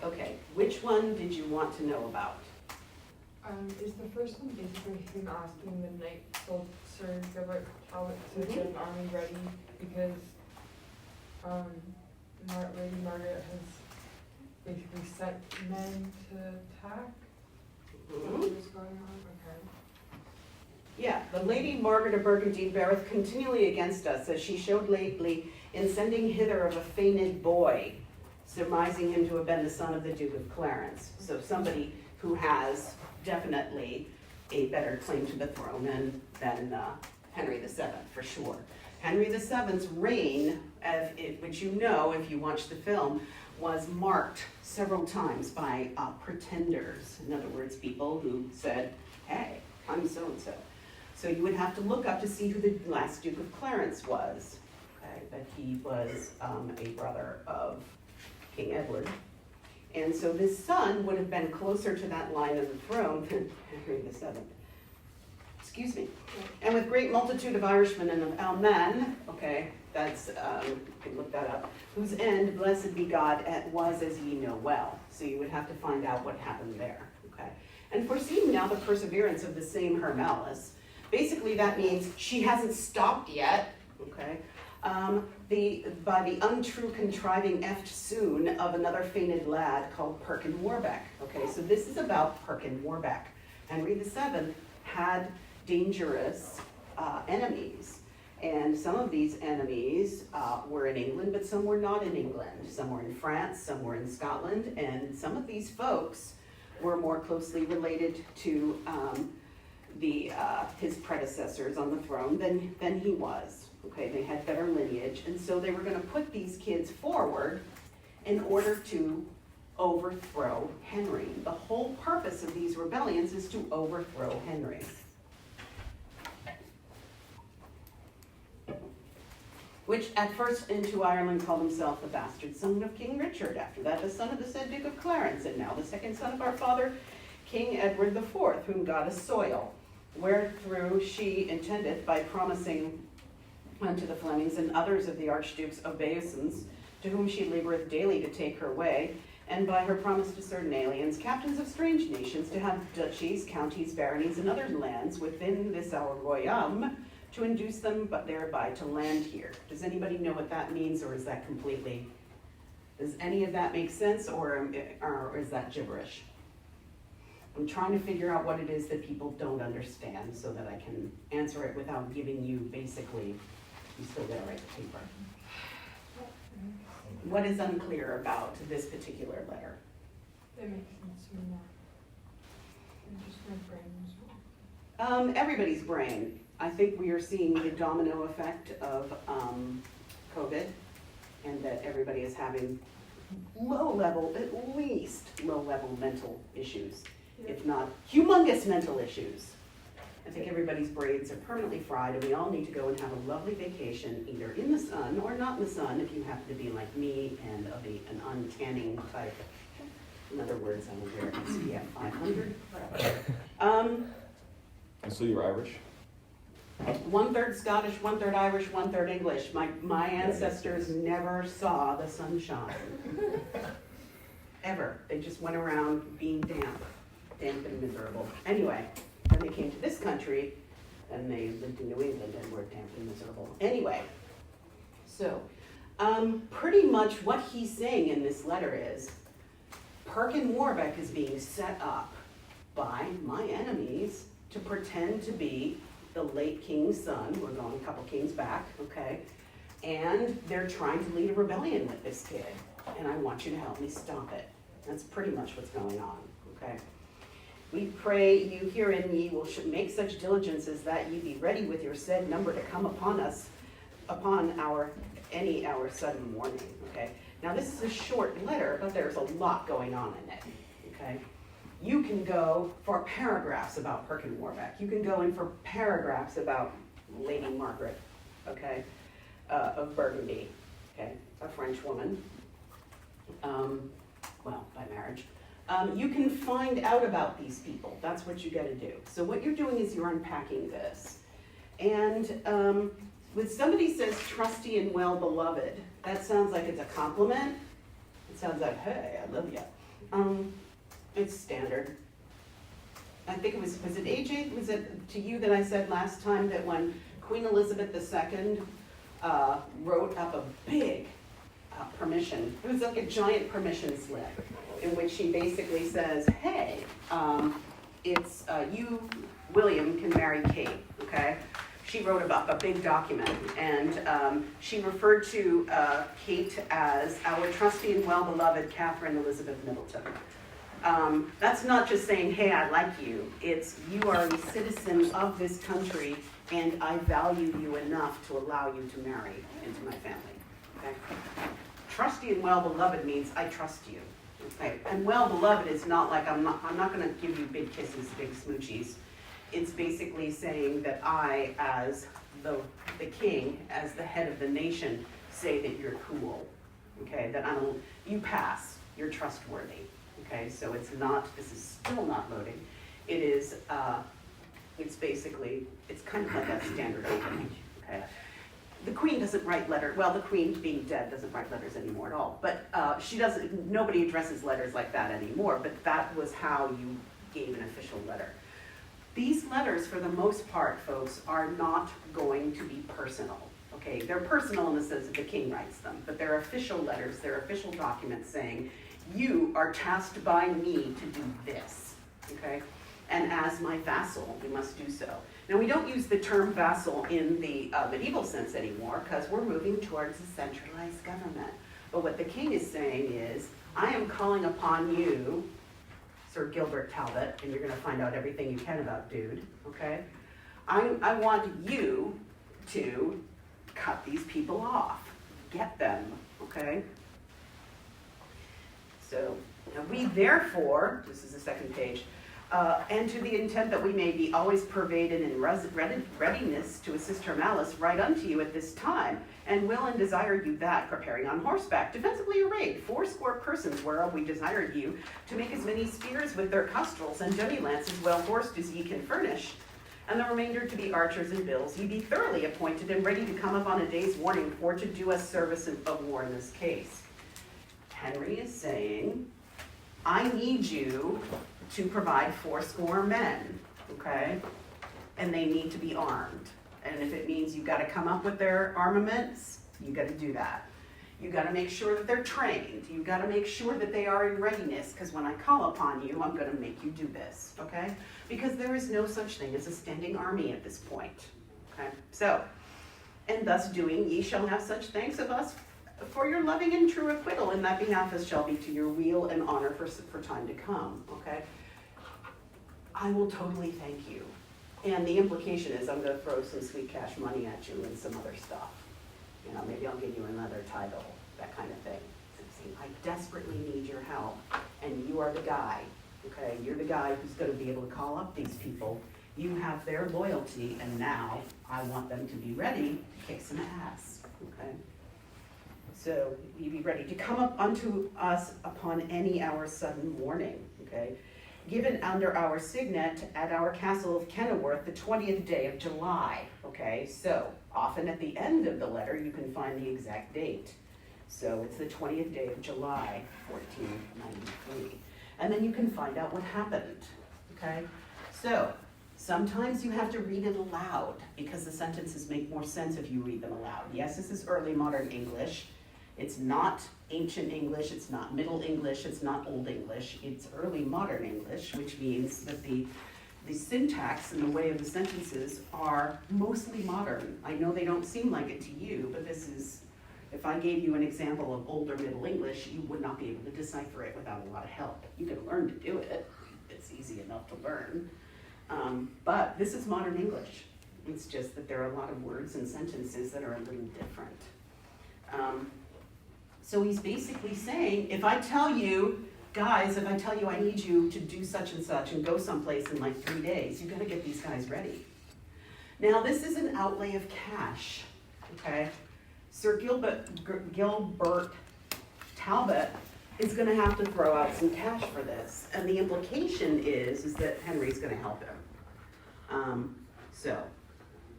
Okay, which one did you want to know about? Is the first one basically him asking the knight Sir Gilbert Talbot to get an army ready because Lady Margaret has basically sent men to attack? What is going on? Okay. Yeah, the Lady Margaret of Burgundy beareth continually against us, as she showed lately in sending hither of a feigned boy, surmising him to have been the son of the Duke of Clarence. So somebody who has definitely a better claim to the throne than Henry VII, for sure. Henry VII's reign, which you know if you watch the film, was marked several times by pretenders. In other words, people who said, hey, I'm so-and-so. So you would have to look up to see who the last Duke of Clarence was. Okay, but he was a brother of King Edward. And so this son would have been closer to that line of the throne than Henry VII. Excuse me. And with great multitude of Irishmen and of Almen, okay, that's, you can look that up, whose end, blessed be God, was as ye know well. So you would have to find out what happened there, okay? And foreseeing now the perseverance of the same her malice, basically that means she hasn't stopped yet, okay? By the untrue contriving eftsoon of another feigned lad called Perkin Warbeck. Okay, so this is about Perkin Warbeck. Henry VII had dangerous enemies, and some of these enemies were in England, but some were not in England. Some were in France, some were in Scotland, and some of these folks were more closely related to his predecessors on the throne than he was. Okay, they had better lineage, and so they were going to put these kids forward in order to overthrow Henry. The whole purpose of these rebellions is to overthrow Henry. Which at first into Ireland called himself the bastard son of King Richard, after that the son of the said Duke of Clarence, and now the second son of our father, King Edward IV, whom God assoil, wherethrough she intendeth by promising unto the Flemings and others of the Archduke's obeisance, to whom she laboureth daily to take her way, and by her promise to certain aliens, captains of strange nations, to have duchies, counties, baronies, and other lands within this our royaume, to induce them but thereby to land here. Does anybody know what that means, or is that completely, does any of that make sense, or is that gibberish? I'm trying to figure out what it is that people don't understand so that I can answer it without giving you basically, you still gotta write the paper. What is unclear about this particular letter? It makes sense to me now. Just my brain was wrong. Everybody's brain. I think we are seeing the domino effect of COVID, and that everybody is having at least low-level mental issues, if not humongous mental issues. I think everybody's brains are permanently fried, and we all need to go and have a lovely vacation, either in the sun or not in the sun, if you happen to be like me and of an untanning type. In other words, I'm aware of SPF 500. And so you're Irish? 1/3 Scottish, 1/3 Irish, 1/3 English. My ancestors never saw the sunshine. Ever. They just went around being damp and miserable. Anyway, then they came to this country, and they lived in New England and were damp and miserable. Anyway, so pretty much what he's saying in this letter is, Perkin Warbeck is being set up by my enemies to pretend to be the late king's son. We're going a couple kings back, okay? And they're trying to lead a rebellion with this kid, and I want you to help me stop it. That's pretty much what's going on, okay? We pray you herein ye will make such diligences that ye be ready with your said number to come upon us, upon any hour sudden warning, okay? Now this is a short letter, but there's a lot going on in it, okay? You can go for paragraphs about Perkin Warbeck. You can go in for paragraphs about Lady Margaret, okay, of Burgundy, okay, a French woman, well, by marriage. You can find out about these people. That's what you got to do. So what you're doing is you're unpacking this. And when somebody says trusty and well beloved, that sounds like it's a compliment. It sounds like, hey, I love you. It's standard. I think it was it AJ, was it to you that I said last time that when Queen Elizabeth II wrote up a big permission, it was like a giant permission slip in which she basically says, hey, it's you, William, can marry Kate, okay? She wrote up a big document, and she referred to Kate as our trusty and well-beloved Catherine Elizabeth Middleton. That's not just saying, hey, I like you. It's you are a citizen of this country, and I value you enough to allow you to marry into my family. Okay? Trusty and well-beloved means I trust you. Okay? And well-beloved is not like I'm not going to give you big kisses, big smoochies. It's basically saying that I, as the king, as the head of the nation, say that you're cool. Okay? That you pass. You're trustworthy. Okay, so it's not, this is still not loading. It is, it's basically, it's kind of like a standard opening, okay? The Queen doesn't write letters, well, the Queen being dead doesn't write letters anymore at all, but she doesn't, nobody addresses letters like that anymore, but that was how you gave an official letter. These letters, for the most part, folks, are not going to be personal, okay? They're personal in the sense that the king writes them, but they're official letters, they're official documents saying, you are tasked by me to do this, okay? And as my vassal, we must do so. Now, we don't use the term vassal in the medieval sense anymore because we're moving towards a centralized government. But what the king is saying is, I am calling upon you, Sir Gilbert Talbot, and you're gonna find out everything you can about dude, okay? I want you to cut these people off, get them, okay? So, we therefore, this is the second page, and to the intent that we may be always pervaded in readiness to assist her malice, write unto you at this time, and will and desire you that, preparing on horseback, defensively arrayed, 80 persons, whereof we desired you to make as many spears with their custrels and demi lances well horsed as ye can furnish, and the remainder to be archers and bills, ye be thoroughly appointed and ready to come up on a day's warning for to do us service of war in this case. Henry is saying, I need you to provide 80 men, okay? And they need to be armed. And if it means you've got to come up with their armaments, you got to do that. You got to make sure that they're trained. You got to make sure that they are in readiness, because when I call upon you, I'm going to make you do this, okay? Because there is no such thing as a standing army at this point, okay? So, and thus doing, ye shall have such thanks of us for your loving and true acquittal in that behalf as shall be to your weal and honor for time to come, okay? I will totally thank you. And the implication is I'm going to throw some sweet cash money at you and some other stuff. You know, maybe I'll give you another title, that kind of thing. I desperately need your help, and you are the guy, okay? You're the guy who's going to be able to call up these people. You have their loyalty, and now I want them to be ready to kick some ass, okay? So ye be ready to come up unto us upon any hour sudden warning, okay? Given under our signet at our castle of Kenilworth the 20th day of July, okay? So often at the end of the letter you can find the exact date. So it's the 20th day of July, 1493. And then you can find out what happened, okay? So sometimes you have to read it aloud because the sentences make more sense if you read them aloud. Yes, this is early modern English. It's not ancient English, it's not Middle English, it's not Old English, it's early modern English, which means that the syntax and the way of the sentences are mostly modern. I know they don't seem like it to you, but this is, if I gave you an example of older Middle English, you would not be able to decipher it without a lot of help. You can learn to do it, it's easy enough to learn, but this is modern English. It's just that there are a lot of words and sentences that are a little different. So he's basically saying, if I tell you, guys, if I tell you I need you to do such and go someplace in like 3 days, you gotta get these guys ready. Now this is an outlay of cash, okay? Sir Gilbert Talbot is gonna have to throw out some cash for this. And the implication is that Henry's gonna help him.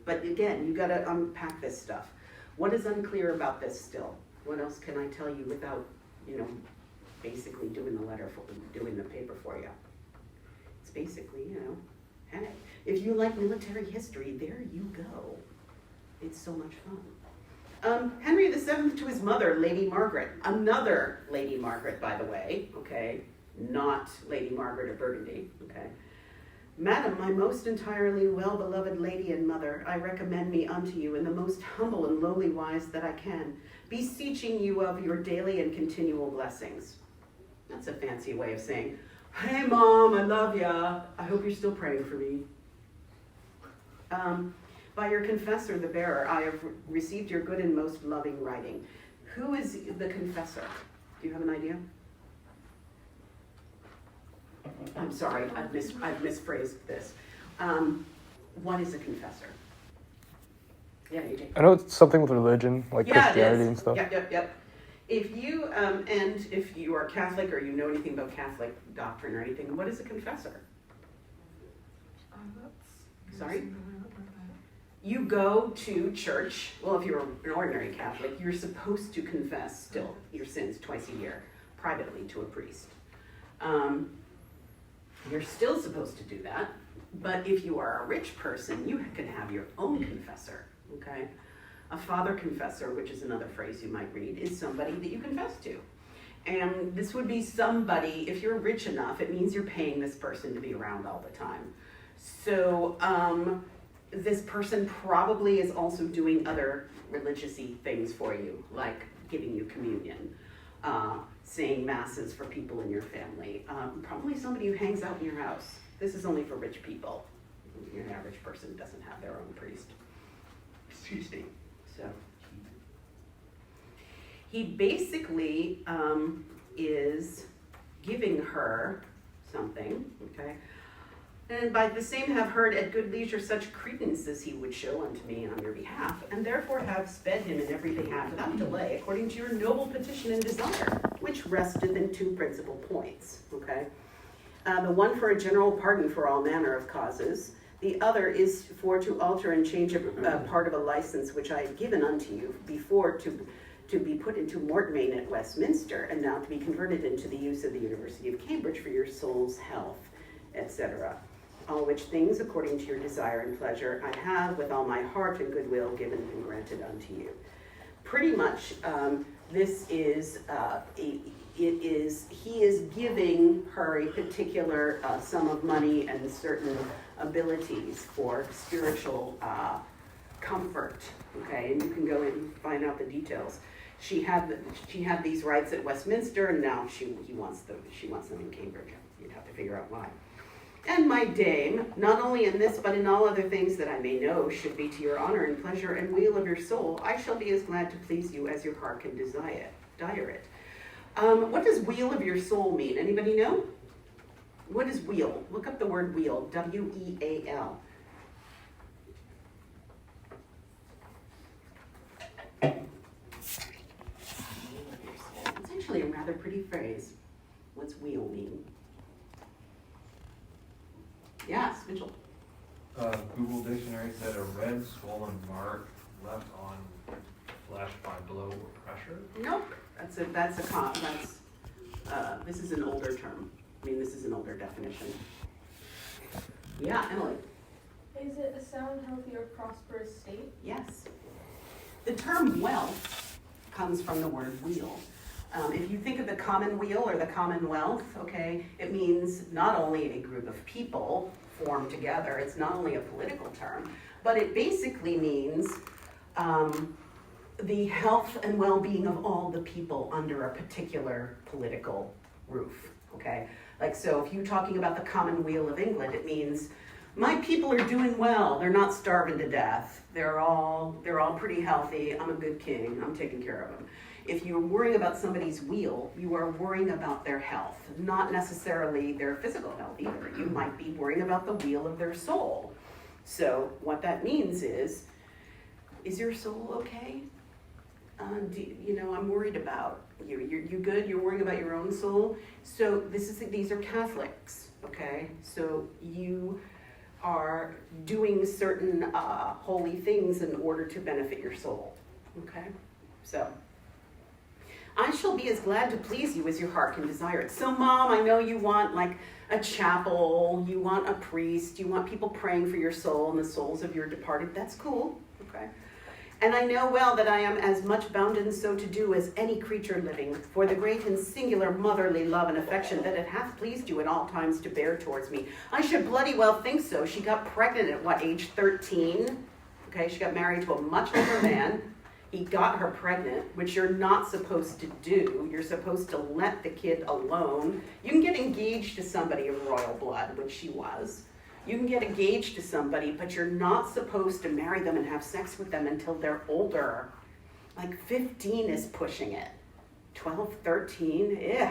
But again, you gotta unpack this stuff. What is unclear about this still? What else can I tell you without, basically doing the paper for you. It's basically, hey, if you like military history, there you go. It's so much fun. Henry VII to his mother, Lady Margaret. Another Lady Margaret, by the way, okay? Not Lady Margaret of Burgundy, okay? Madam, my most entirely well-beloved lady and mother, I recommend me unto you in the most humble and lowly wise that I can, beseeching you of your daily and continual blessings. That's a fancy way of saying, hey Mom, I love ya. I hope you're still praying for me. By your confessor, the bearer, I have received your good and most loving writing. Who is the confessor? Do you have an idea? I'm sorry, I've misphrased this. What is a confessor? Yeah, AJ. I know it's something with religion, like Christianity and stuff. Yep. If you and if you are Catholic or you know anything about Catholic doctrine or anything, what is a confessor? Sorry? You go to church. Well, if you're an ordinary Catholic, you're supposed to confess still your sins twice a year, privately to a priest. You're still supposed to do that, but if you are a rich person, you can have your own confessor, okay? A father confessor, which is another phrase you might read, is somebody that you confess to. And this would be somebody, if you're rich enough, it means you're paying this person to be around all the time. So this person probably is also doing other religious-y things for you, like giving you communion, saying masses for people in your family. Probably somebody who hangs out in your house. This is only for rich people. Your average person doesn't have their own priest. Excuse me. So he basically is giving her something, okay? And by the same have heard at good leisure such credence as he would show unto me on your behalf, and therefore have sped him in every behalf without delay, according to your noble petition and desire, which rested in two principal points, okay? The one for a general pardon for all manner of causes. The other is for to alter and change a part of a license which I had given unto you before to be put into mortmain at Westminster, and now to be converted into the use of the University of Cambridge for your soul's health, etc. All which things, according to your desire and pleasure, I have with all my heart and goodwill given and granted unto you. Pretty much, this is, he is giving her a particular sum of money and certain abilities for spiritual comfort, okay? And you can go and find out the details. She had these rights at Westminster, and now she wants them in Cambridge. You'd have to figure out why. And my dame, not only in this, but in all other things that I may know, should be to your honor and pleasure and weal of your soul, I shall be as glad to please you as your heart can desire it. What does weal of your soul mean? Anybody know? What is weal? Look up the word weal, W-E-A-L. It's actually a rather pretty phrase. What's weal mean? Yes, Mitchell. Google Dictionary said a red swollen mark left on flesh by blow or pressure. Nope. This is an older term. I mean, this is an older definition. Yeah, Emily. Is it a sound, healthy, or prosperous state? Yes. The term wealth comes from the word weal. If you think of the commonweal or the commonwealth, okay, it means not only a group of people formed together, it's not only a political term, but it basically means the health and well-being of all the people under a particular political roof, okay? Like, so if you're talking about the commonweal of England, it means my people are doing well, they're not starving to death, they're all pretty healthy, I'm a good king, I'm taking care of them. If you're worrying about somebody's weal, you are worrying about their health, not necessarily their physical health either. You might be worrying about the weal of their soul. So what that means is your soul okay? I'm worried about you. You good? You're worrying about your own soul? So these are Catholics, okay? So you are doing certain holy things in order to benefit your soul, okay? So I shall be as glad to please you as your heart can desire it. So Mom, I know you want like a chapel, you want a priest, you want people praying for your soul and the souls of your departed. That's cool, okay? And I know well that I am as much bounden so to do as any creature living, for the great and singular motherly love and affection that it hath pleased you at all times to bear towards me. I should bloody well think so. She got pregnant at what, age 13? Okay, she got married to a much older man. He got her pregnant, which you're not supposed to do. You're supposed to let the kid alone. You can get engaged to somebody of royal blood, which she was. You can get engaged to somebody, but you're not supposed to marry them and have sex with them until they're older. Like 15 is pushing it. 12, 13, ugh,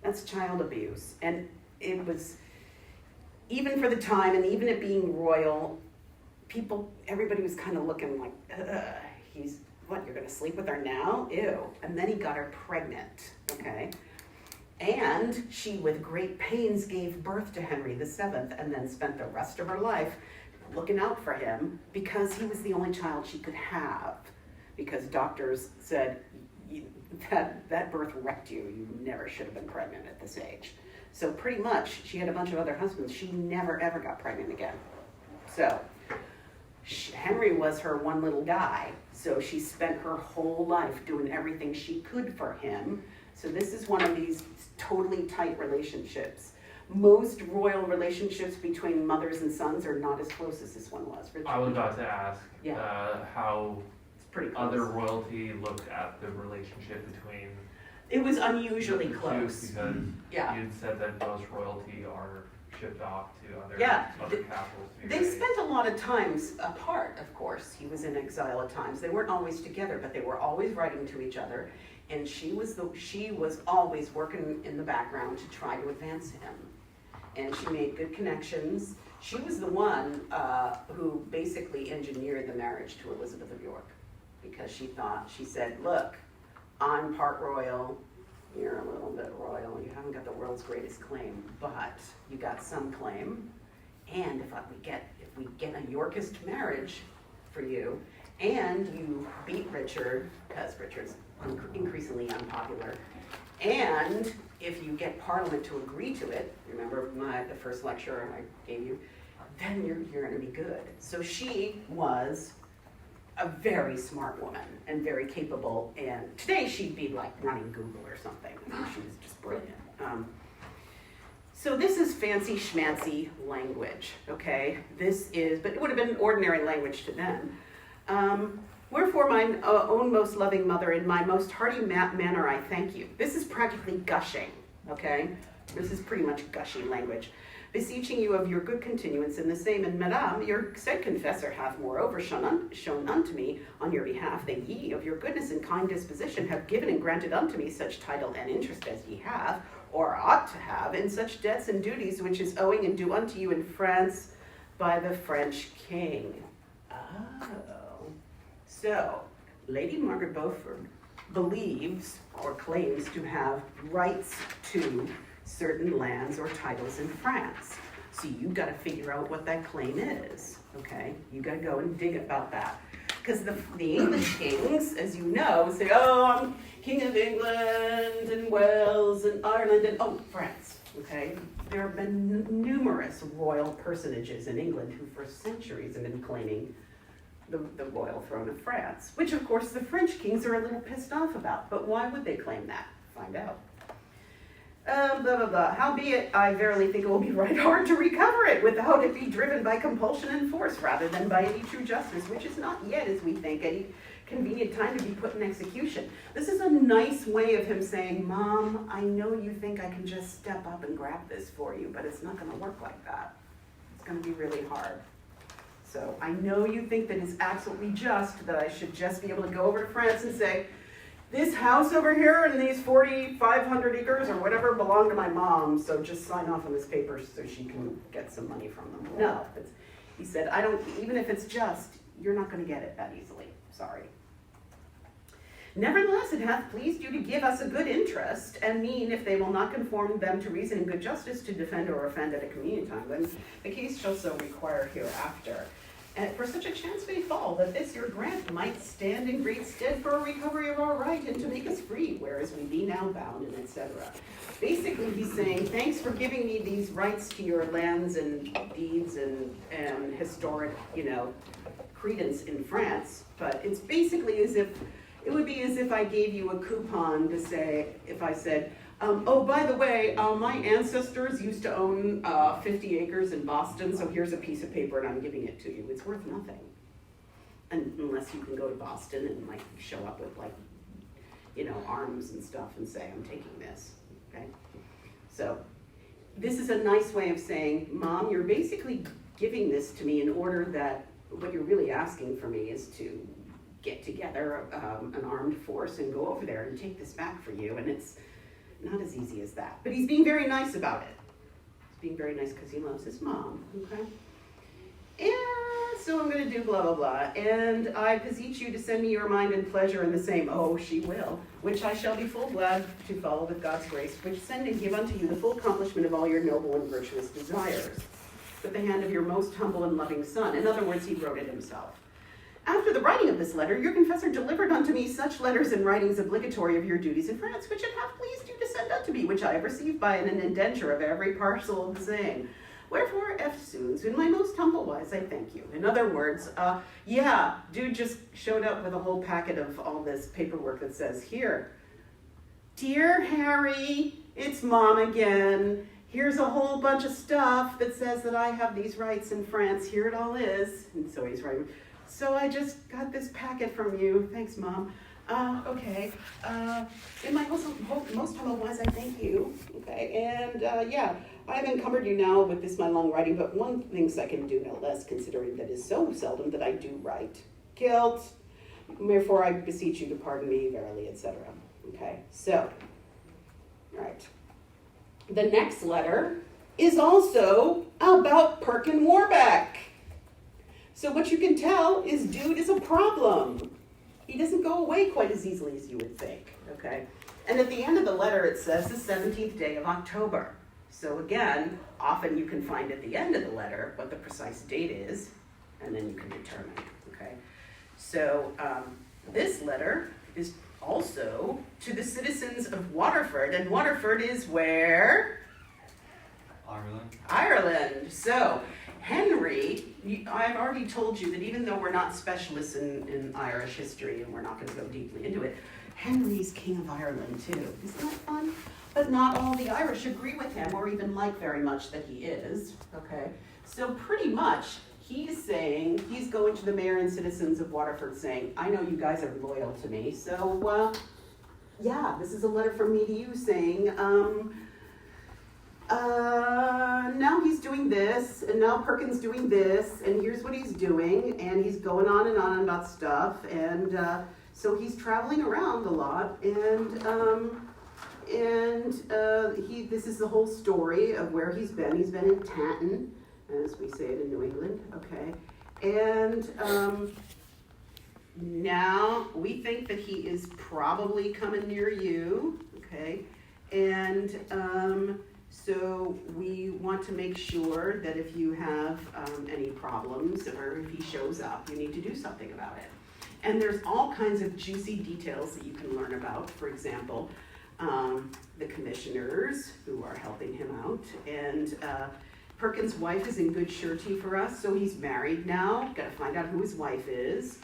that's child abuse. And it was, even for the time, and even it being royal, everybody was kind of looking like, what, you're gonna sleep with her now? Ew. And then he got her pregnant, okay? And she, with great pains, gave birth to Henry VII and then spent the rest of her life looking out for him because he was the only child she could have. Because doctors said, that birth wrecked you. You never should have been pregnant at this age. So pretty much, she had a bunch of other husbands. She never, ever got pregnant again. So Henry was her one little guy. So she spent her whole life doing everything she could for him. So this is one of these totally tight relationships. Most royal relationships between mothers and sons are not as close as this one was. Richard? I was about to ask how It's pretty close. other royalty looked at the relationship between It was unusually the two, close. because Yeah. you'd said that most royalty are shipped off to other Yeah. castles. to be They raised. spent a lot of times apart, of course. He was in exile at times. They weren't always together, but they were always writing to each other. And she was always working in the background to try to advance him. And she made good connections. She was the one who basically engineered the marriage to Elizabeth of York, because she said, look, I'm part royal, you're a little bit royal, you haven't got the world's greatest claim, but you got some claim. And if we get a Yorkist marriage for you, and you beat Richard, because Richard's increasingly unpopular, and if you get Parliament to agree to it, remember the first lecture I gave you, then you're going to be good. So she was a very smart woman and very capable, and today she'd be like running Google or something. She was just brilliant. So this is fancy schmancy language, okay? But it would have been ordinary language to them. Wherefore, mine own most loving mother, in my most hearty manner I thank you. This is practically gushing, okay? This is pretty much gushy language. Beseeching you of your good continuance in the same, and Madame, your said confessor hath moreover shown unto me on your behalf that ye of your goodness and kind disposition have given and granted unto me such title and interest as ye have, or ought to have, in such debts and duties which is owing and due unto you in France by the French king. So, Lady Margaret Beaufort believes or claims to have rights to certain lands or titles in France. So you've got to figure out what that claim is, okay? You got to go and dig about that. Because the English kings, as you know, say, oh, I'm King of England and Wales and Ireland and, France, okay? There have been numerous royal personages in England who for centuries have been claiming the royal throne of France, which of course the French kings are a little pissed off about. But why would they claim that? Find out. Blah, blah, blah. Howbeit, I verily think it will be right hard to recover it without it be driven by compulsion and force rather than by any true justice, which is not yet, as we think, any convenient time to be put in execution. This is a nice way of him saying, Mom, I know you think I can just step up and grab this for you, but it's not going to work like that. It's going to be really hard. So I know you think that it's absolutely just that I should just be able to go over to France and say, this house over here and these 4,500 acres or whatever belong to my mom, so just sign off on this paper so she can get some money from them. No, he said, even if it's just, you're not going to get it that easily. Sorry. Nevertheless, it hath pleased you to give us a good interest, and mean, if they will not conform them to reason and good justice, to defend or offend at a convenient time, then the case shall so require hereafter. for such a chance may fall that this your grant might stand in great stead for a recovery of our right and to make us free, whereas we be now bound, and etc. Basically, he's saying, thanks for giving me these rights to your lands and deeds and historic, credence in France, but it's basically as if, it would be as if I gave you a coupon to say, if I said, oh, by the way, my ancestors used to own 50 acres in Boston, so here's a piece of paper and I'm giving it to you. It's worth nothing. Unless you can go to Boston and show up with arms and stuff and say, I'm taking this, okay? So this is a nice way of saying, Mom, you're basically giving this to me in order that what you're really asking for me is to get together an armed force and go over there and take this back for you, and it's not as easy as that. But he's being very nice about it. He's being very nice because he loves his mom, okay? And so I'm going to do blah, blah, blah. And I beseech you to send me your mind and pleasure in the same, oh, she will, which I shall be full glad to follow with God's grace, which send and give unto you the full accomplishment of all your noble and virtuous desires, with the hand of your most humble and loving son. In other words, he wrote it himself. After the writing of this letter, your confessor delivered unto me such letters and writings obligatory of your duties in France, which it hath pleased you to send unto me, which I have received by an indenture of every parcel of the same. Wherefore, eftsoons, in my most humble wise, I thank you. In other words, dude just showed up with a whole packet of all this paperwork that says, here, dear Harry, it's Mom again. Here's a whole bunch of stuff that says that I have these rights in France. Here it all is. And so he's writing, so I just got this packet from you. Thanks, Mom. Okay. In my most humble wise, I thank you. Okay. And I have encumbered you now with this my long writing, but one thing I can do no less, considering that is so seldom that I do write. Guilt. Therefore, I beseech you to pardon me, verily, etc. Okay. So, right. The next letter is also about Perkin Warbeck. So what you can tell is dude is a problem. He doesn't go away quite as easily as you would think, okay? And at the end of the letter, it says the 17th day of October. So again, often you can find at the end of the letter what the precise date is, and then you can determine, okay? So this letter is also to the citizens of Waterford, and Waterford is where? Ireland. So Henry, I've already told you that even though we're not specialists in Irish history and we're not going to go deeply into it, Henry's King of Ireland too. Isn't that fun? But not all the Irish agree with him or even like very much that he is, okay? So pretty much he's saying, he's going to the mayor and citizens of Waterford saying, I know you guys are loyal to me, so this is a letter from me to you saying, now he's doing this, and now Perkin's doing this, and here's what he's doing, and he's going on about stuff, and so he's traveling around a lot, and this is the whole story of where he's been. He's been in Tanton, as we say it in New England, okay, and now we think that he is probably coming near you, okay, and so we want to make sure that if you have any problems or if he shows up, you need to do something about it. And there's all kinds of juicy details that you can learn about. For example, the commissioners who are helping him out. And Perkin's wife is in good surety for us, so he's married now. Got to find out who his wife is.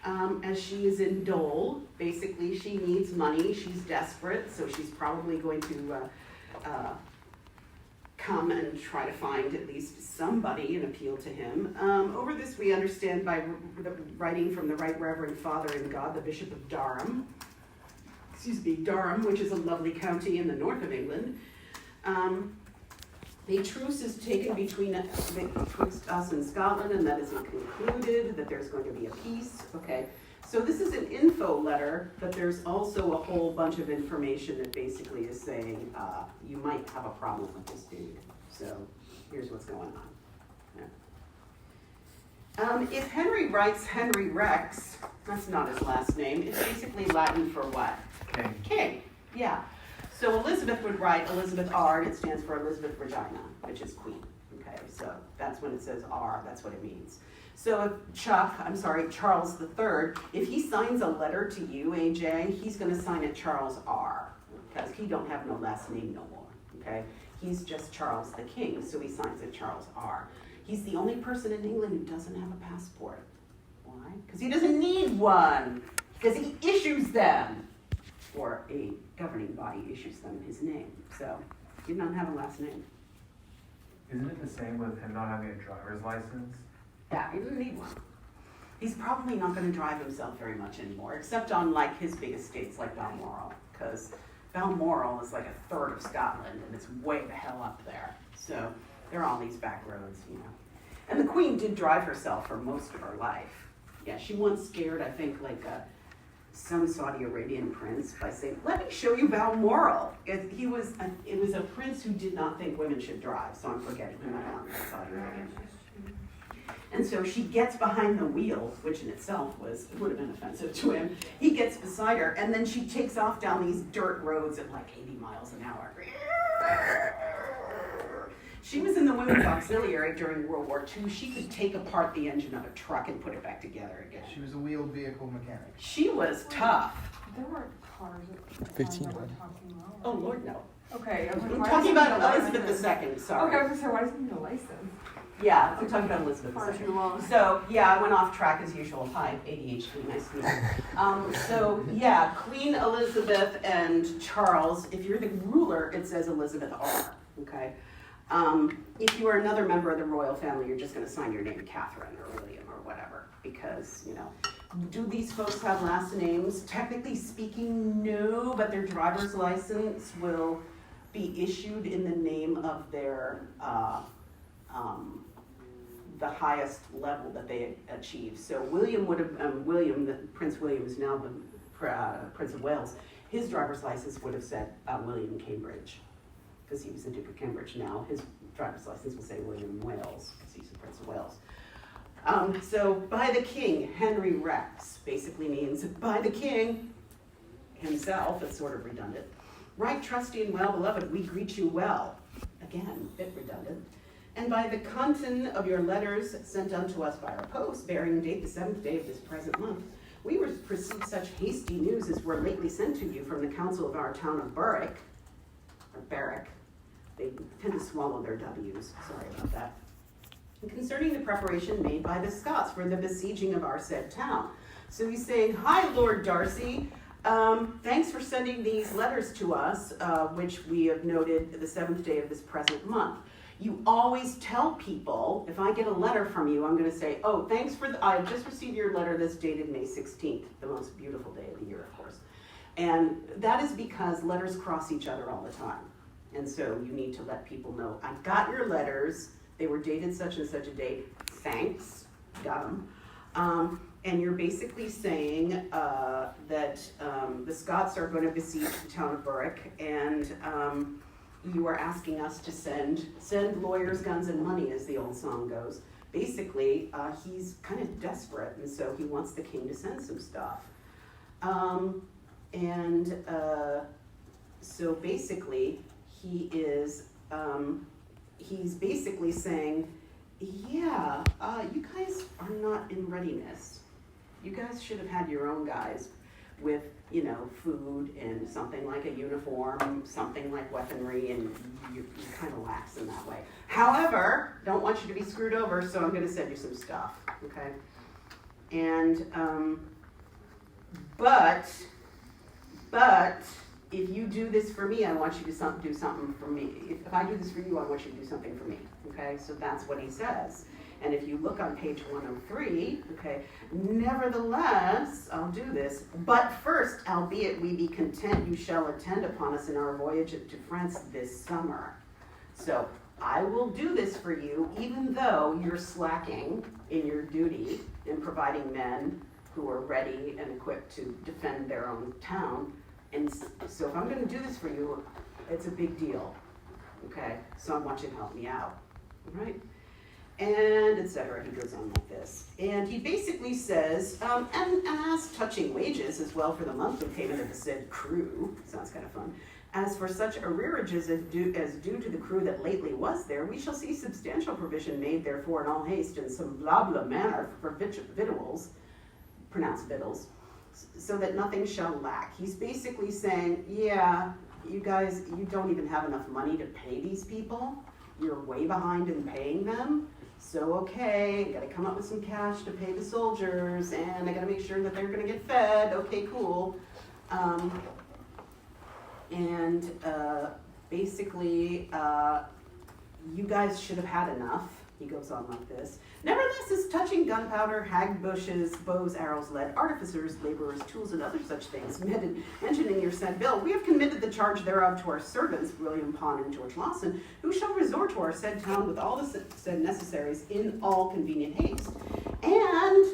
As she is in dole, basically she needs money. She's desperate, so she's probably going to come and try to find at least somebody and appeal to him. Over this we understand by the writing from the Right Reverend Father in God, the Bishop of Durham, which is a lovely county in the north of England. The truce is taken betwixt us and Scotland, and that is concluded, that there's going to be a peace. Okay, so this is an info letter, but there's also a whole bunch of information that basically is saying you might have a problem with this dude. So here's what's going on. Yeah. If Henry writes Henry Rex, that's not his last name. It's basically Latin for what? King. King, yeah. So Elizabeth would write Elizabeth R, and it stands for Elizabeth Regina, which is queen. Okay, so that's when it says R, that's what it means. So if Charles III, if he signs a letter to you, AJ, he's gonna sign it Charles R, because he don't have no last name no more, okay? He's just Charles the King, so he signs it Charles R. He's the only person in England who doesn't have a passport. Why? Because he doesn't need one, because he issues them, or a governing body issues them his name. So he did not have a last name. Isn't it the same with him not having a driver's license? Yeah, he doesn't need one. He's probably not going to drive himself very much anymore, except on like his big estates like Balmoral, because Balmoral is like a third of Scotland, and it's way the hell up there. So there are all these back roads, you know. And the Queen did drive herself for most of her life. Yeah, she once scared, I think, like some Saudi Arabian prince by saying, "Let me show you Balmoral." It was a prince who did not think women should drive, so I'm forgetting him. I don't know Saudi Arabian. And so she gets behind the wheel, which in itself would have been offensive to him. He gets beside her, and then she takes off down these dirt roads at like 80 miles an hour. She was in the Women's Auxiliary during World War II. She could take apart the engine of a truck and put it back together again. She was a wheeled vehicle mechanic. She was tough. There weren't cars at the time 15. that we're talking about. Oh, Lord, no. Okay, I was like, I'm why talking does he about need a Elizabeth license? II, sorry. Okay, I was gonna say, why does he need a license? Yeah, I'm talking about Elizabeth Far II. too long. So, yeah, I went off track as usual. Hi, ADHD, nice to meet you. So, yeah, Queen Elizabeth and Charles, if you're the ruler, it says Elizabeth R, okay? If you are another member of the royal family, you're just gonna sign your name Catherine or William or whatever, because, you know. Do these folks have last names? Technically speaking, no, but their driver's license will be issued in the name of their, the highest level that they achieve. So William would have, Prince William is now the Prince of Wales, his driver's license would have said William Cambridge, because he was the Duke of Cambridge. Now his driver's license will say William Wales, because he's the Prince of Wales. So by the King, Henry Rex basically means by the King himself. It's sort of redundant. Right, trusty and well beloved, we greet you well. Again, a bit redundant. And by the content of your letters sent unto us by our post, bearing date the 7th day of this present month, we received such hasty news as were lately sent to you from the council of our town of Berwick, or Berwick. They tend to swallow their W's, sorry about that. And concerning the preparation made by the Scots for the besieging of our said town. So he's saying, hi, Lord Darcy. Thanks for sending these letters to us, which we have noted the 7th day of this present month. You always tell people, if I get a letter from you, I'm going to say, oh, thanks for I just received your letter that's dated May 16th, the most beautiful day of the year, of course. And that is because letters cross each other all the time. And so you need to let people know, I got your letters, they were dated such and such a date, thanks, got them. And you're basically saying that the Scots are going to besiege the town of Berwick, and you are asking us to send lawyers, guns, and money, as the old song goes. Basically, he's kind of desperate, and so he wants the king to send some stuff. So basically, he's basically saying, yeah, you guys are not in readiness. You guys should have had your own guys with, you know, food and something like a uniform, something like weaponry, and you're kind of lax in that way. However, don't want you to be screwed over, so I'm going to send you some stuff, okay? And, but if you do this for me, I want you to do something for me. If I do this for you, I want you to do something for me, okay? So that's what he says. And if you look on page 103, okay, nevertheless, I'll do this, but first, albeit we be content, you shall attend upon us in our voyage to France this summer. So I will do this for you, even though you're slacking in your duty in providing men who are ready and equipped to defend their own town. And so if I'm going to do this for you, it's a big deal, okay? So I want you to help me out, all right? And etc. He goes on like this. And he basically says, and as touching wages as well for the monthly payment of the said crew, sounds kind of fun, As for such arrearages as due to the crew that lately was there, we shall see substantial provision made therefore in all haste in some blah blah manner for victuals, pronounced victuals, so that nothing shall lack. He's basically saying, yeah, you guys, you don't even have enough money to pay these people. You're way behind in paying them. So, okay, gotta come up with some cash to pay the soldiers, and I gotta make sure that they're gonna get fed. Okay, cool. Basically, you guys should have had enough. He goes on like this. Nevertheless, as touching gunpowder, hag bushes, bows, arrows, lead, artificers, laborers, tools, and other such things mentioned in your said bill, we have committed the charge thereof to our servants, William Pond and George Lawson, who shall resort to our said town with all the said necessaries in all convenient haste. And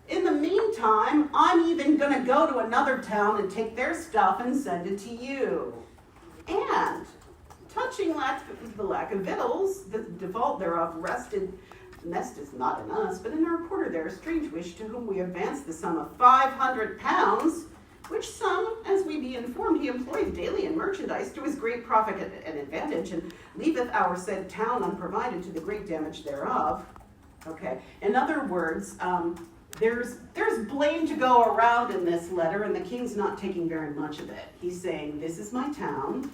in the meantime, I'm even going to go to another town and take their stuff and send it to you. And touching the lack of victuals, the default thereof rested not in us, but in our porter there, strange wish, to whom we advanced the sum of 500 pounds, which sum, as we be informed, he employed daily in merchandise to his great profit and advantage, and leaveth our said town unprovided to the great damage thereof. Okay, in other words, there's blame to go around in this letter, and the king's not taking very much of it. He's saying, this is my town.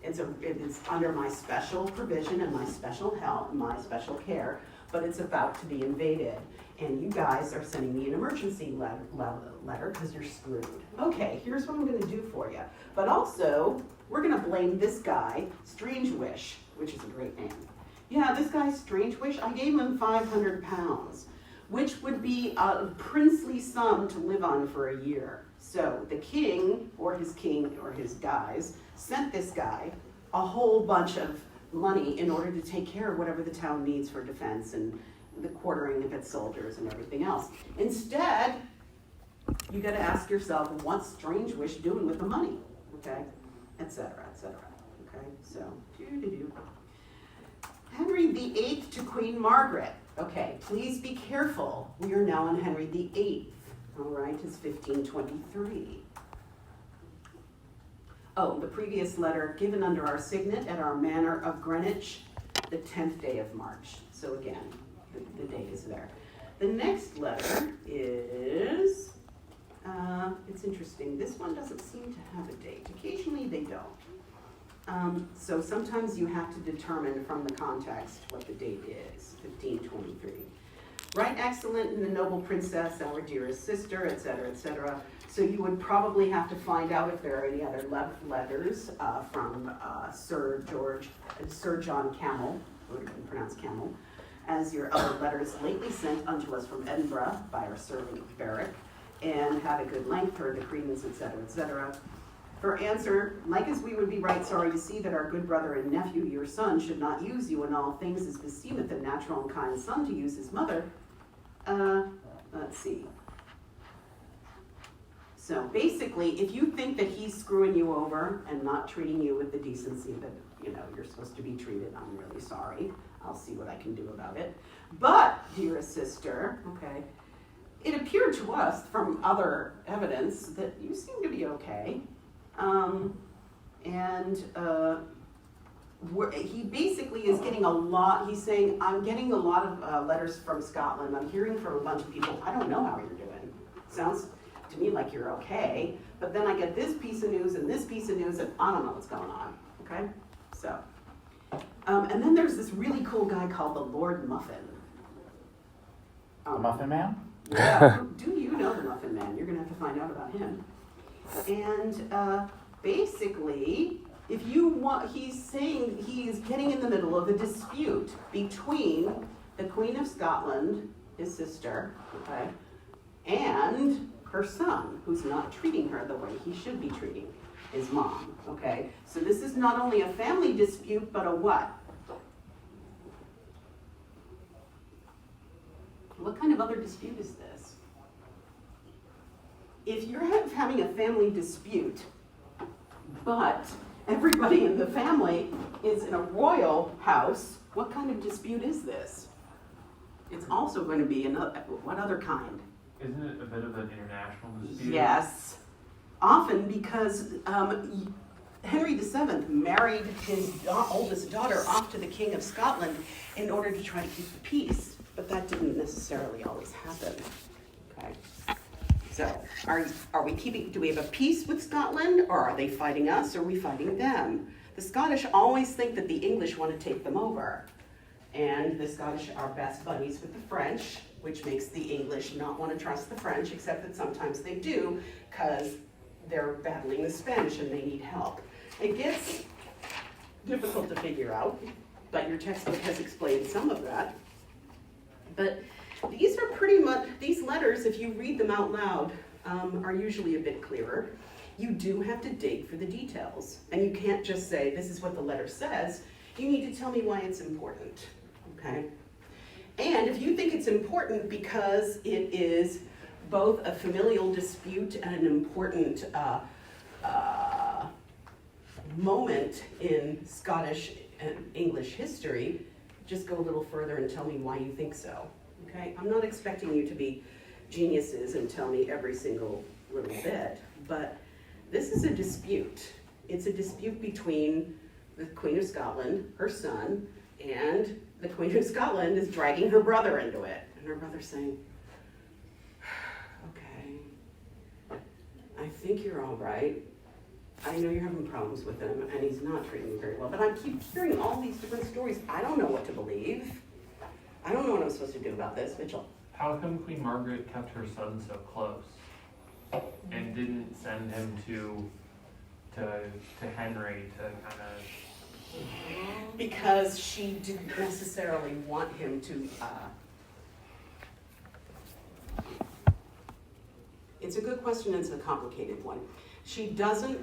It is under my special provision and my special help, my special care, but it's about to be invaded. And you guys are sending me an emergency letter because you're screwed. Okay, here's what I'm going to do for you. But also, we're going to blame this guy, Strange Wish, which is a great name. Yeah, this guy, Strange Wish, I gave him 500 pounds, which would be a princely sum to live on for a year. So the king or his guys sent this guy a whole bunch of money in order to take care of whatever the town needs for defense and the quartering of its soldiers and everything else. Instead, you got to ask yourself, what's Strange Wish doing with the money? Okay, etc., etc. Okay, so Henry VIII to Queen Margaret. Okay, please be careful. We are now on Henry VIII. All right, it's 1523. Oh, the previous letter given under our signet at our manor of Greenwich, the 10th day of March. So again, the date is there. The next letter is, it's interesting. This one doesn't seem to have a date. Occasionally they don't. So sometimes you have to determine from the context what the date is, 1523. Right, excellent, and the noble princess, our dearest sister, etc., etc. So you would probably have to find out if there are any other letters from Sir John Camel, would have been pronounced Camel, as your other letters lately sent unto us from Edinburgh by our servant Barrack, and had a good length, heard the credence, etc., etc. For answer, like as we would be right sorry to see that our good brother and nephew, your son, should not use you in all things as beseemeth a natural and kind son to use his mother. Let's see. So basically, if you think that he's screwing you over and not treating you with the decency that you're supposed to be treated, I'm really sorry. I'll see what I can do about it. But, dearest sister, okay, it appeared to us from other evidence that you seem to be okay. He basically is getting a lot, he's saying, I'm getting a lot of letters from Scotland. I'm hearing from a bunch of people, I don't know how you're doing. Sounds to me like you're okay. But then I get this piece of news and this piece of news and I don't know what's going on, okay? So, and then there's this really cool guy called the Lord Muffin. The Muffin Man? Yeah, do you know the Muffin Man? You're gonna have to find out about him. And basically, if you want, he's saying he's getting in the middle of a dispute between the Queen of Scotland, his sister, okay, and her son, who's not treating her the way he should be treating his mom, okay? So this is not only a family dispute, but a what? What kind of other dispute is this? If you're having a family dispute, but everybody in the family is in a royal house, what kind of dispute is this? It's also going to be another, what other kind? Isn't it a bit of an international dispute? Yes. Often because Henry VII married his oldest daughter off to the King of Scotland in order to try to keep the peace, but that didn't necessarily always happen. Okay. So, are we keeping? Do we have a peace with Scotland, or are they fighting us, or are we fighting them? The Scottish always think that the English want to take them over, and the Scottish are best buddies with the French, which makes the English not want to trust the French, except that sometimes they do, because they're battling the Spanish and they need help. It gets difficult to figure out, but your textbook has explained some of that. But these are pretty much, these letters, if you read them out loud, are usually a bit clearer. You do have to dig for the details, and you can't just say, this is what the letter says. You need to tell me why it's important, okay? And if you think it's important because it is both a familial dispute and an important moment in Scottish and English history, just go a little further and tell me why you think so, okay? I'm not expecting you to be geniuses and tell me every single little bit, but this is a dispute. It's a dispute between the Queen of Scotland, her son, and the Queen of Scotland is dragging her brother into it. And her brother's saying, okay, I think you're all right. I know you're having problems with him and he's not treating you very well, but I keep hearing all these different stories. I don't know what to believe. I don't know what I'm supposed to do about this, Mitchell. How come Queen Margaret kept her son so close and didn't send him to Henry to kind of? Because she didn't necessarily want him to, it's a good question and it's a complicated one. She doesn't,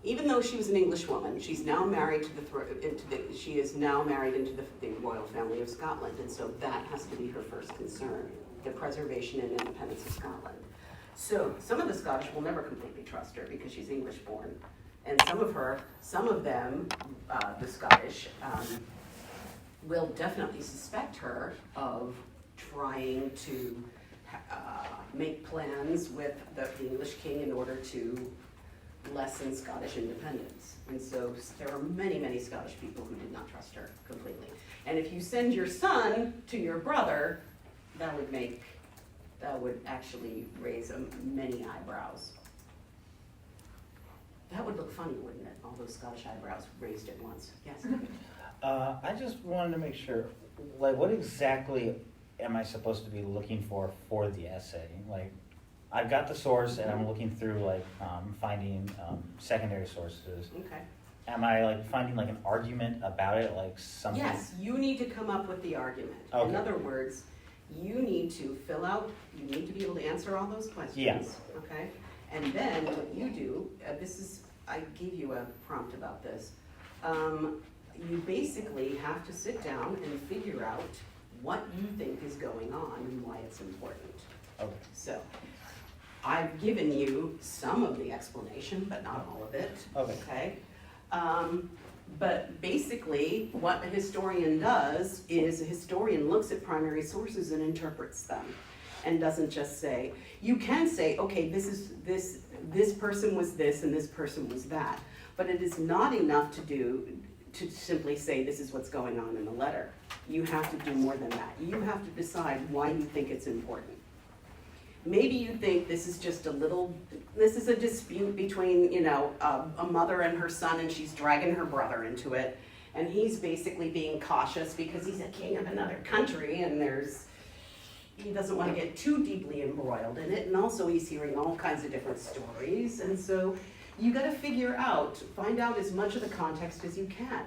even though she was an English woman, she's now married to she is now married into the royal family of Scotland, and so that has to be her first concern, the preservation and independence of Scotland. So some of the Scottish will never completely trust her because she's English born. And some of them, the Scottish, will definitely suspect her of trying to make plans with the English king in order to lessen Scottish independence. And so there are many, many Scottish people who did not trust her completely. And if you send your son to your brother, that would actually raise many eyebrows. That would look funny, wouldn't it? All those Scottish eyebrows raised at once. Yes? I just wanted to make sure, like, what exactly am I supposed to be looking for the essay? Like, I've got the source and I'm looking through, like, finding secondary sources. Okay. Am I, like, finding, like, an argument about it, like something? Yes, you need to come up with the argument. Okay. In other words, you need to you need to be able to answer all those questions. Yeah. Okay? And then what you do, I gave you a prompt about this. You basically have to sit down and figure out what you think is going on and why it's important. Okay. So, I've given you some of the explanation, but not all of it. Okay. But basically, what a historian does is a historian looks at primary sources and interprets them, and doesn't just say. You can say, okay, this person was this and this person was that, but it is not enough to simply say this is what's going on in the letter. You have to do more than that. You have to decide why you think it's important. Maybe you think this is a dispute between, a mother and her son, and she's dragging her brother into it, and he's basically being cautious because he's a king of another country, and he doesn't want to get too deeply embroiled in it, and also he's hearing all kinds of different stories, and so you got to find out as much of the context as you can.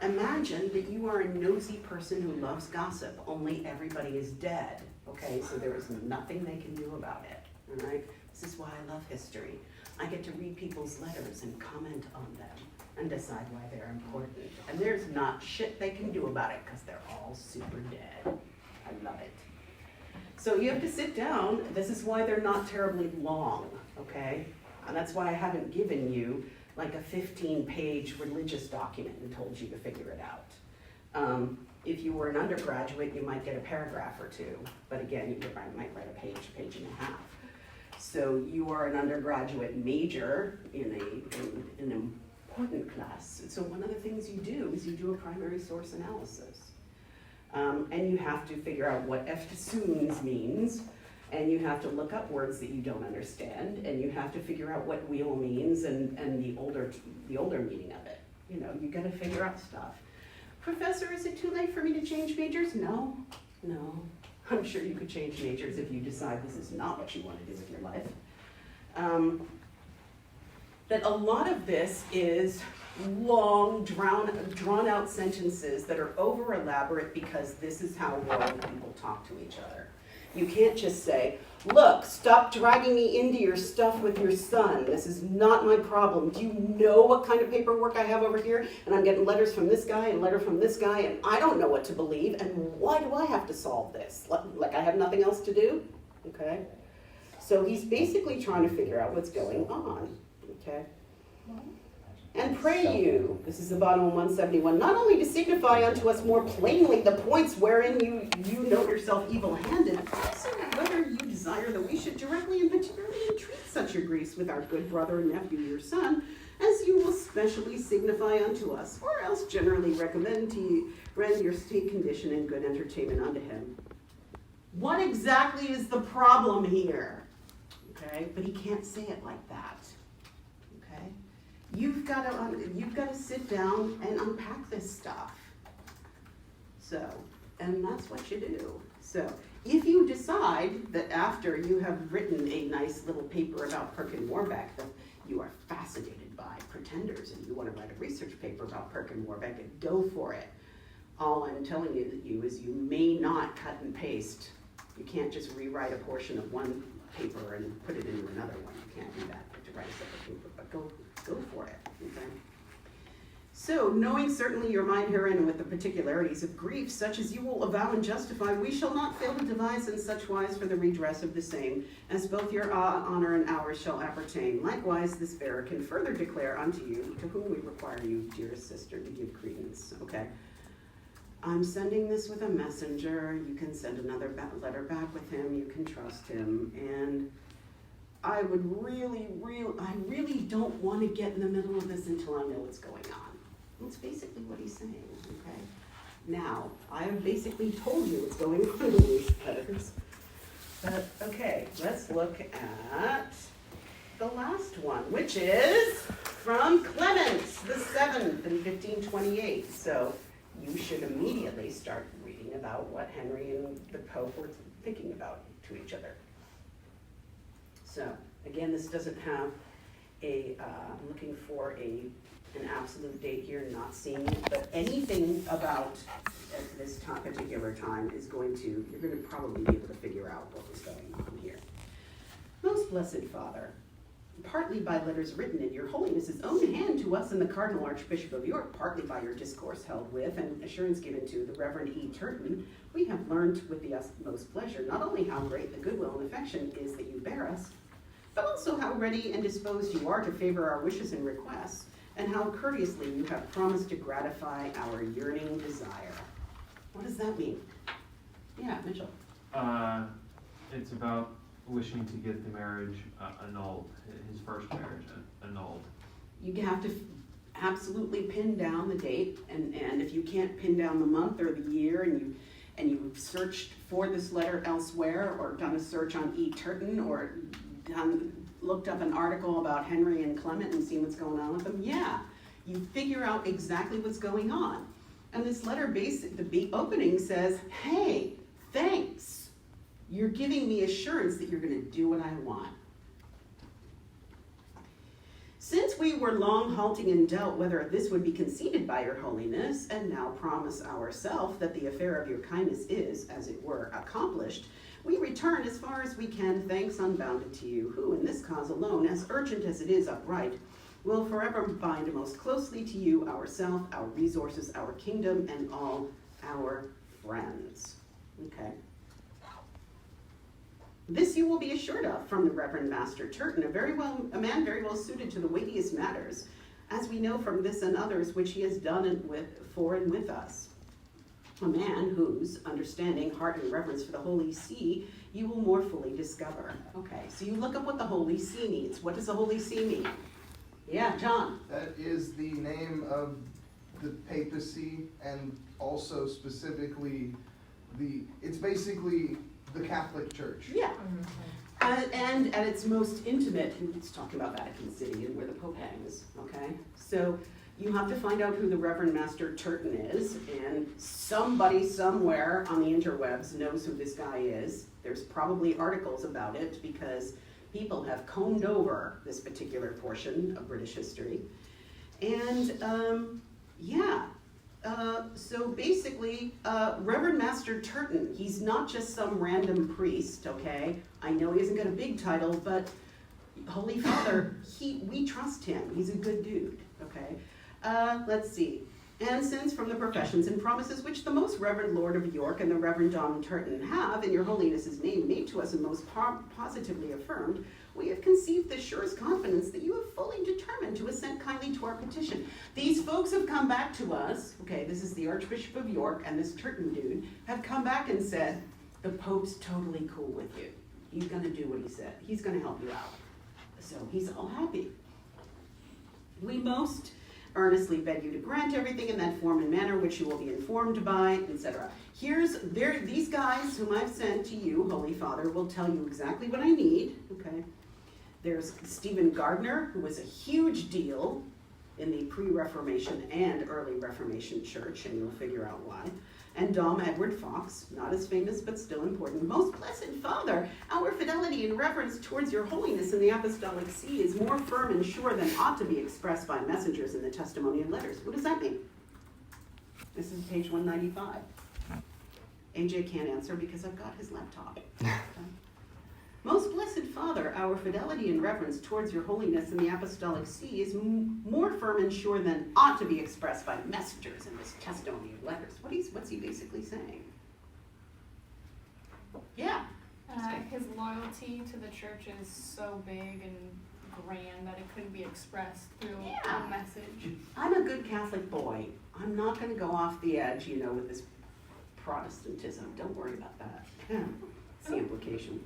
Imagine that you are a nosy person who loves gossip, only everybody is dead. Okay, so there is nothing they can do about it, all right? This is why I love history. I get to read people's letters and comment on them and decide why they're important. And there's not shit they can do about it because they're all super dead. I love it. So you have to sit down. This is why they're not terribly long, okay? And that's why I haven't given you like a 15-page religious document and told you to figure it out. If you were an undergraduate, you might get a paragraph or two, but again, you might write a page and a half. So you are an undergraduate major in an important class. So one of the things you do is you do a primary source analysis. And you have to figure out what eftsoons means, and you have to look up words that you don't understand, and you have to figure out what wheel means and the older meaning of it. You know, you gotta figure out stuff. Professor, is it too late for me to change majors? No. I'm sure you could change majors if you decide this is not what you want to do with your life. That a lot of this is long, drawn out sentences that are over elaborate because this is how world people talk to each other. You can't just say, look, stop dragging me into your stuff with your son. This is not my problem. Do you know what kind of paperwork I have over here? And I'm getting letters from this guy and letter from this guy, and I don't know what to believe, and why do I have to solve this? Like I have nothing else to do? Okay? So he's basically trying to figure out what's going on. Okay? And pray you, this is the bottom of 171, not only to signify unto us more plainly the points wherein you know yourself evil-handed, also whether you desire that we should directly and particularly entreat such your griefs with our good brother and nephew, your son, as you will specially signify unto us, or else generally recommend to rend your state condition and good entertainment unto him. What exactly is the problem here? Okay, but he can't say it like that. Okay? You've got to sit down and unpack this stuff. So, and that's what you do. So, if you decide that after you have written a nice little paper about Perkin Warbeck that you are fascinated by pretenders and you want to write a research paper about Perkin Warbeck, go for it. All I'm telling you is you may not cut and paste. You can't just rewrite a portion of one paper and put it into another one. You can't do that to write a separate paper, but go for it, okay? So, knowing certainly your mind herein with the particularities of grief, such as you will avow and justify, we shall not fail to devise in such wise for the redress of the same, as both your honor and ours shall appertain. Likewise, this bearer can further declare unto you, to whom we require you, dearest sister, to give credence, okay? I'm sending this with a messenger. You can send another letter back with him. You can trust him. And I would I really don't want to get in the middle of this until I know what's going on. That's basically what he's saying, okay? Now, I have basically told you what's going on in these letters. But, okay, let's look at the last one, which is from Clement the 7th in 1528. So you should immediately start reading about what Henry and the Pope were thinking about to each other. So, again, this doesn't have I'm looking for an absolute date here, not seeing it, but anything about at this particular time is you're going to probably be able to figure out what was going on here. Most Blessed Father, partly by letters written in your Holiness's own hand to us and the Cardinal Archbishop of York, partly by your discourse held with and assurance given to the Reverend E. Turton, we have learned with the utmost pleasure not only how great the goodwill and affection is that you bear us, but also how ready and disposed you are to favor our wishes and requests, and how courteously you have promised to gratify our yearning desire. What does that mean? Yeah, Mitchell. It's about wishing to get the marriage annulled, his first marriage annulled. You have to absolutely pin down the date, and if you can't pin down the month or the year, and you've searched for this letter elsewhere, or done a search on E. Turton, or looked up an article about Henry and Clement and seen what's going on with them, yeah, you figure out exactly what's going on. And this letter, the opening says, hey, thanks. You're giving me assurance that you're going to do what I want. Since we were long halting in doubt whether this would be conceded by your holiness, and now promise ourselves that the affair of your kindness is, as it were, accomplished, we return as far as we can thanks unbounded to you, who in this cause alone, as urgent as it is upright, will forever bind most closely to you ourself, our resources, our kingdom, and all our friends. Okay. This you will be assured of from the Reverend Master Turton, a man very well suited to the weightiest matters, as we know from this and others which he has done for and with us. a man whose understanding, heart, and reverence for the Holy See you will more fully discover. Okay, so you look up what the Holy See means. What does the Holy See mean? Yeah, John. That is the name of the papacy, and also specifically it's basically the Catholic Church. Yeah. And at its most intimate, it's talking about Vatican City and where the Pope hangs, okay? So you have to find out who the Reverend Master Turton is, and somebody somewhere on the interwebs knows who this guy is. There's probably articles about it because people have combed over this particular portion of British history. And so basically, Reverend Master Turton, he's not just some random priest, okay? I know he hasn't got a big title, but Holy Father, we trust him. He's a good dude, okay? Let's see. And since from the professions and promises which the most Reverend Lord of York and the Reverend Dom Turton have, in your Holiness's name, made to us and most positively affirmed, we have conceived the surest confidence that you have fully determined to assent kindly to our petition. These folks have come back to us, okay, this is the Archbishop of York and this Turton dude, have come back and said, the Pope's totally cool with you. He's gonna do what he said. He's gonna help you out. So he's all happy. We most earnestly beg you to grant everything in that form and manner which you will be informed by, etc. These guys whom I've sent to you, Holy Father, will tell you exactly what I need, okay? There's Stephen Gardner, who was a huge deal in the pre-Reformation and early Reformation church, and you'll figure out why. And Dom Edward Fox, not as famous but still important. Most blessed Father, our fidelity and reverence towards your holiness in the Apostolic See is more firm and sure than ought to be expressed by messengers in the testimony and letters. What does that mean? This is page 195. AJ can't answer because I've got his laptop. Most blessed Father, our fidelity and reverence towards your holiness in the Apostolic See is more firm and sure than ought to be expressed by messengers in this testimony of letters. What's he basically saying? Yeah. His loyalty to the church is so big and grand that it couldn't be expressed through a message. I'm a good Catholic boy. I'm not going to go off the edge, with this Protestantism. Don't worry about that. It's the implication.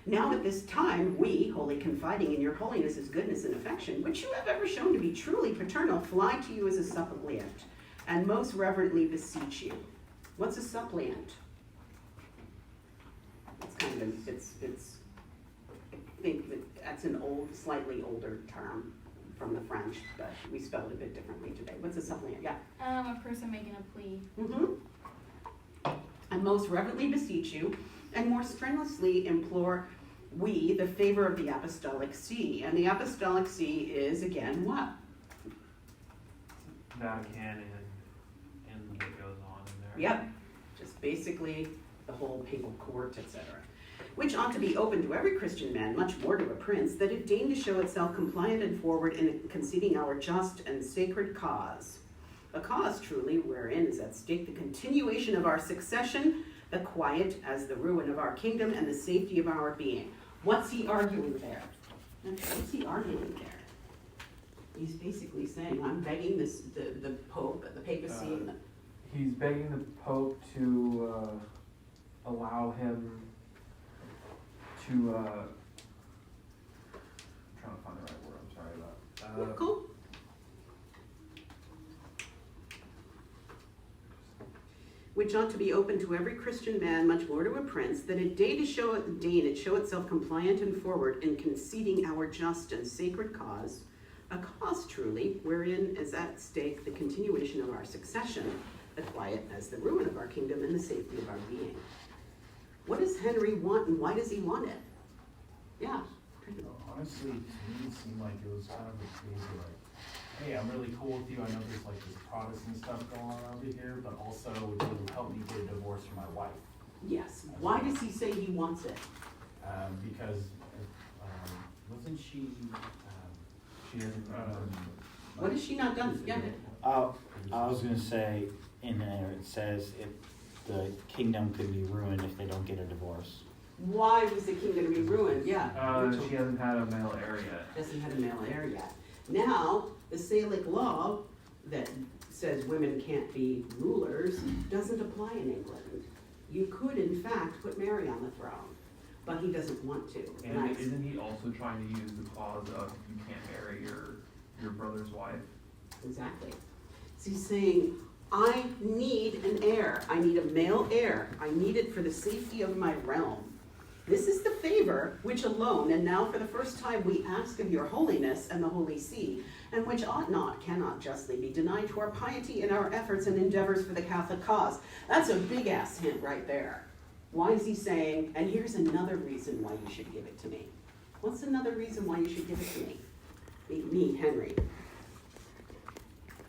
Now at this time, we, wholly confiding in your holiness's goodness and affection, which you have ever shown to be truly paternal, fly to you as a suppliant, and most reverently beseech you. What's a suppliant? It's kind of, I think that's an slightly older term from the French, but we spell it a bit differently today. What's a suppliant? Yeah. A person making a plea. And most reverently beseech you, and more strenuously implore we the favor of the Apostolic See. And the Apostolic See is, again, what? Vatican and what goes on in there. Yep, just basically the whole papal court, etc. Which ought to be open to every Christian man, much more to a prince, that it deign to show itself compliant and forward in conceding our just and sacred cause. A cause, truly, wherein is at stake the continuation of our succession, the quiet as the ruin of our kingdom, and the safety of our being. What's he arguing there? What's he arguing there? He's basically saying, I'm begging the Pope, the papacy. He's begging the Pope to allow him to, I'm trying to find the right word, I'm sorry about Cool. Which ought to be open to every Christian man, much more to a prince, that it deign it show itself compliant and forward in conceding our just and sacred cause, a cause truly, wherein is at stake the continuation of our succession, the quiet as the ruin of our kingdom and the safety of our being. What does Henry want, and why does he want it? Yeah. Honestly, to me, it seemed like it was kind of a crazy, hey, I'm really cool with you. I know there's this Protestant stuff going on over here, but also would you help me get a divorce from my wife? Yes. Why does he say he wants it? Because wasn't she? She hasn't. What has she not done? Yeah. I was going to say, in there it says the kingdom could be ruined if they don't get a divorce. Why was the kingdom be ruined? Yeah. She hasn't had a male heir yet. Doesn't have a male heir yet. Now, the Salic law that says women can't be rulers doesn't apply in England. You could, in fact, put Mary on the throne, but he doesn't want to. And isn't he also trying to use the clause of you can't marry your brother's wife? Exactly. So he's saying, I need an heir. I need a male heir. I need it for the safety of my realm. This is the favor which alone, and now for the first time, we ask of your holiness and the Holy See, and which ought not, cannot justly be denied to our piety and our efforts and endeavors for the Catholic cause. That's a big ass hint right there. Why is he saying, and here's another reason why you should give it to me. What's another reason why you should give it to me? Me, Henry.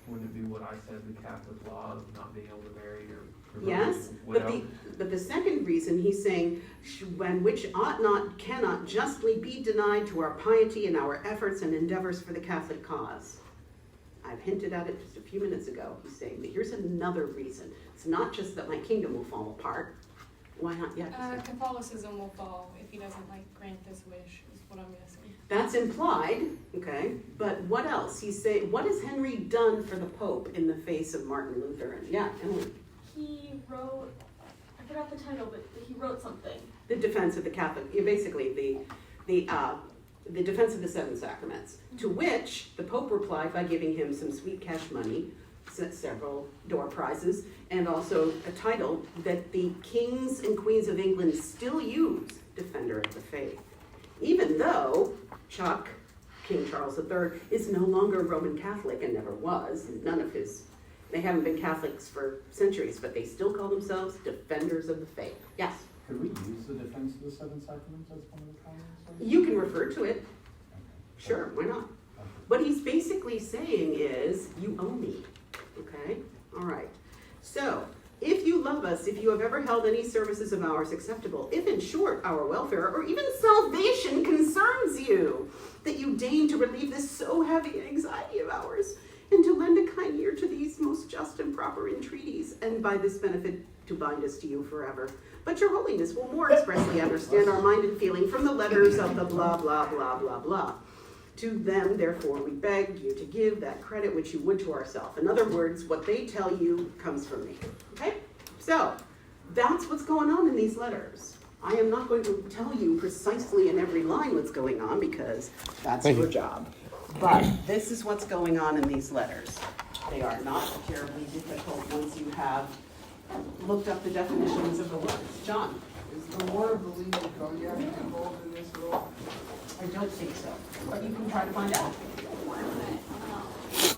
Wouldn't it be what I said, the Catholic law of not being able to marry your Yes, widow? but the second reason he's saying, when which ought not, cannot justly be denied to our piety and our efforts and endeavors for the Catholic cause. I've hinted at it just a few minutes ago. He's saying, but here's another reason. It's not just that my kingdom will fall apart. Why not? Yeah. Catholicism will fall if he doesn't grant this wish, is what I'm guessing. That's implied, okay, but what else? He's saying, what has Henry done for the Pope in the face of Martin Luther? And yeah, Emily. He wrote, I forgot the title, but he wrote something. The defense of the Catholic, basically the defense of the seven sacraments, to which the Pope replied by giving him some sweet cash money, several door prizes, and also a title that the kings and queens of England still use, Defender of the Faith. Even though Chuck, King Charles III, is no longer Roman Catholic and never was, they haven't been Catholics for centuries, but they still call themselves Defenders of the Faith. Yes? Could we use the defense of the seven sacraments as one of the comments? You can refer to it. Sure, why not? What he's basically saying is, you owe me, okay? All right. So, if you love us, if you have ever held any services of ours acceptable, if in short our welfare or even salvation concerns you, that you deign to relieve this so heavy anxiety of ours, and to lend a kind ear to these most just and proper entreaties, and by this benefit to bind us to you forever. But your holiness will more expressly understand our mind and feeling from the letters of the blah, blah, blah, blah, blah. To them, therefore, we beg you to give that credit which you would to ourselves. In other words, what they tell you comes from me. Okay? So, that's what's going on in these letters. I am not going to tell you precisely in every line what's going on because that's your job. But this is what's going on in these letters. They are not terribly difficult once you have looked up the definitions of the words. John? Is the war of the League of Cognac involved in this at all? I don't think so, but you can try to find out.